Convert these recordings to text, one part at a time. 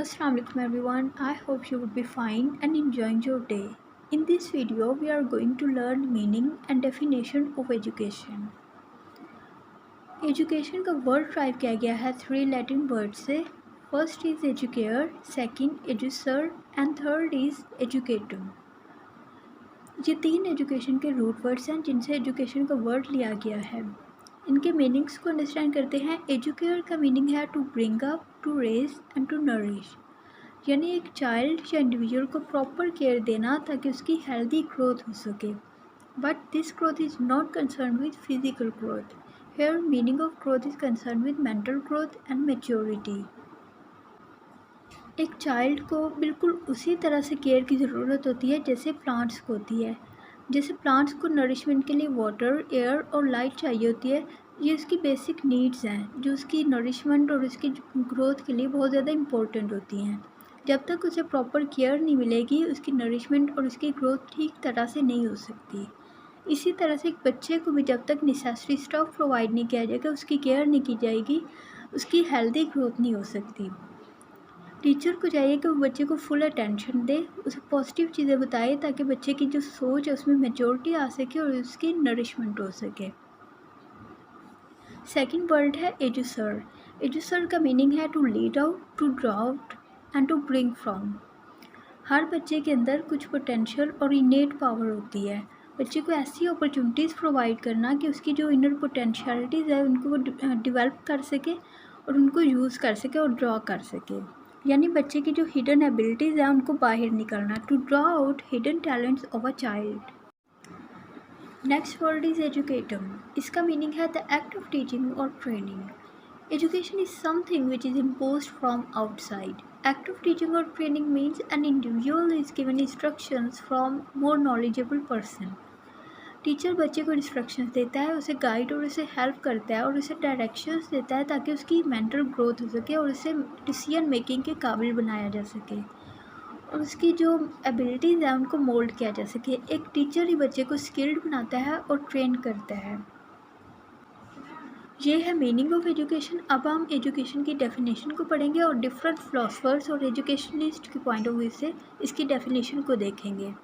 Assalamu alaikum everyone. I hope you would be fine and enjoying your day. In this video, we are going to learn meaning and definition of education. Education का word drive किया गया है 3 Latin words से. First is educare, second educer and third is educatum. ये 3 education के root words हैं जिनसे education का वर्ड लिया गया है. इनके मीनिंग्स को अंडरस्टैंड करते हैं. एजुकेयर का मीनिंग है to bring up, to raise and to nourish, यानी एक चाइल्ड या इंडिविजुअल को प्रॉपर केयर देना ताकि उसकी हेल्दी ग्रोथ हो सके. But this growth is not concern with physical growth. Here meaning of growth is concern with mental growth and maturity. एक चाइल्ड को बिल्कुल उसी तरह से केयर की ज़रूरत होती है जैसे प्लांट्स को होती है. जैसे प्लांट्स को नरिशमेंट के लिए वाटर, एयर और लाइट चाहिए होती है, ये उसकी बेसिक नीड्स हैं जो उसकी नरिशमेंट और उसकी ग्रोथ के लिए बहुत ज़्यादा इम्पोर्टेंट होती हैं. जब तक उसे प्रॉपर केयर नहीं मिलेगी, उसकी नरिशमेंट और उसकी ग्रोथ ठीक तरह से नहीं हो सकती. इसी तरह से एक बच्चे को भी जब तक नेसेसरी स्टफ प्रोवाइड नहीं किया जाएगा, उसकी केयर नहीं की जाएगी, उसकी हेल्दी ग्रोथ नहीं हो सकती. टीचर को चाहिए कि वो बच्चे को फुल अटेंशन दे, उसे पॉजिटिव चीज़ें बताए ताकि बच्चे की जो सोच है उसमें मैच्योरिटी आ सके और उसकी नरिशमेंट हो सके. सेकंड वर्ड है एजुसर. एजुसर का मीनिंग है to lead out, to draw out and to bring from. हर बच्चे के अंदर कुछ पोटेंशियल और इनेट पावर होती है. बच्चे को ऐसी अपॉर्चुनिटीज़ प्रोवाइड करना कि उसकी जो इनर पोटेंशियलिटीज़ है उनको वो डिवेल्प कर सके और उनको यूज़ कर सके और ड्रॉ कर सके. यानी बच्चे की जो हिडन एबिलिटीज़ हैं उनको बाहर निकालना. To draw out hidden talents of a child. Next word is एजुकेटम. इसका मीनिंग है द एक्ट ऑफ टीचिंग और training. Education is something which is imposed from outside. Act of teaching or training means an individual is given instructions from more knowledgeable person. Teacher बच्चे को instructions देता है, उसे guide और उसे help करता है और उसे डायरेक्शंस देता है ताकि उसकी मेंटल ग्रोथ हो सके और उसे डिसीजन मेकिंग के काबिल बनाया जा सके और उसकी जो एबिलिटीज़ हैं उनको मोल्ड किया जा सके. एक टीचर ही बच्चे को स्किल्ड बनाता है और ट्रेन करता है. ये है मीनिंग ऑफ एजुकेशन. अब हम एजुकेशन की डेफिनेशन को पढ़ेंगे और डिफरेंट फिलोसफर्स और एजुकेशनिस्ट के पॉइंट ऑफ व्यू से इसकी डेफिनेशन को देखेंगे.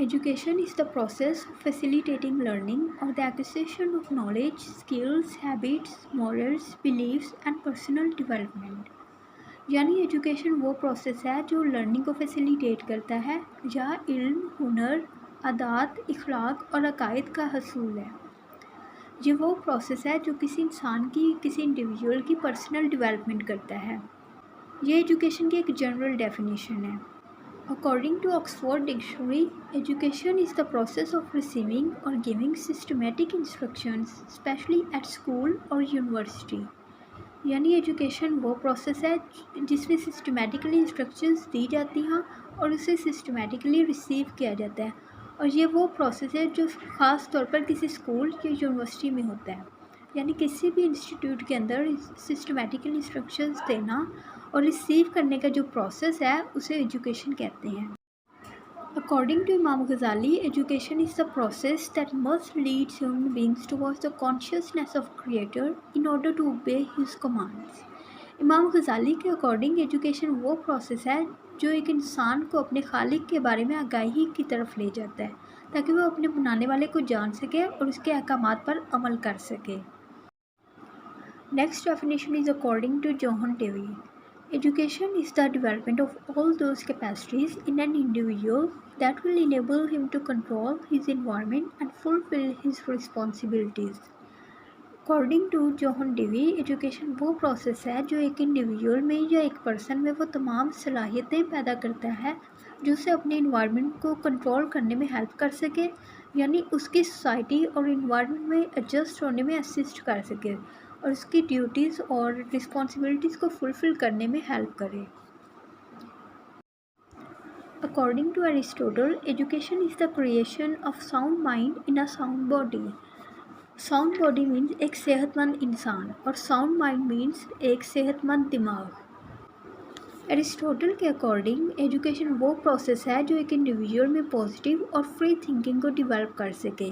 Education is the process of facilitating learning और the acquisition of knowledge, skills, habits, morals, beliefs and personal development. यानी एजुकेशन वो प्रोसेस है जो लर्निंग को फैसिलिटेट करता है या इल्म, हुनर, आदात, इखलाक और अकायद का हसूल है. ये वो प्रोसेस है जो किसी इंसान की, किसी इंडिविजुअल की पर्सनल डेवलपमेंट करता है. ये एजुकेशन की एक जनरल डेफिनेशन है. According to Oxford dictionary, education is the process of receiving और giving systematic instructions specially at school और यूनिवर्सिटी. यानी एजुकेशन वो प्रोसेस है जिसमें सिस्टमेटिकली इंस्ट्रक्शंस दी जाती हैं और उसे सिस्टमेटिकली रिसीव किया जाता है. और ये वो प्रोसेस है जो ख़ास तौर पर किसी स्कूल या यूनिवर्सिटी में होता है. यानी किसी भी इंस्टीट्यूट के अंदर सिस्टमेटिकल इंस्ट्रक्शंस देना और रिसीव करने का जो प्रोसेस है उसे एजुकेशन कहते हैं. According to Imam Ghazali, education is the process that must lead human beings towards the consciousness of creator in order to obey his commands. Imam Ghazali के अकॉर्डिंग एजुकेशन वो process है जो एक इंसान को अपने खालिक के बारे में आगाही की तरफ ले जाता है ताकि वो अपने बनाने वाले को जान सके और उसके अहकामात पर अमल कर सके. Next definition is according to John Dewey. Education is the development of all those capacities in an individual that will enable him to control his environment and fulfill his responsibilities. According to John Dewey, education वो process है जो एक individual में या एक person में वो तमाम सलाहियतें पैदा करता है जो उसे अपने इन्वायरमेंट को कंट्रोल करने में हेल्प कर सके, यानी उसकी सोसाइटी और इन्वायरमेंट में एडजस्ट होने में असिस्ट कर सके और उसकी ड्यूटीज़ और रिस्पॉन्सिबिलिटीज़ को फुलफ़िल करने में हेल्प करे. According to Aristotle, education is the creation of sound mind in a sound body. Sound body means एक सेहतमंद इंसान और sound mind means एक सेहतमंद दिमाग. एरिस्टोटल के अकॉर्डिंग एजुकेशन वो प्रोसेस है जो एक इंडिविजुअल में पॉजिटिव और फ्री थिंकिंग को डिवेल्प कर सके.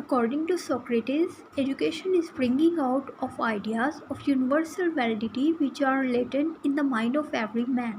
According to Socrates, education is bringing out of ideas of universal validity which are latent in the mind of every man.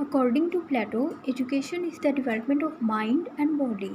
According to Plato, education is the development of mind and body.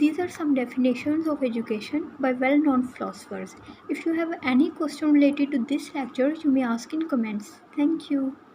These are some definitions of education by well-known philosophers. If you have any question related to this lecture, you may ask in comments. Thank you.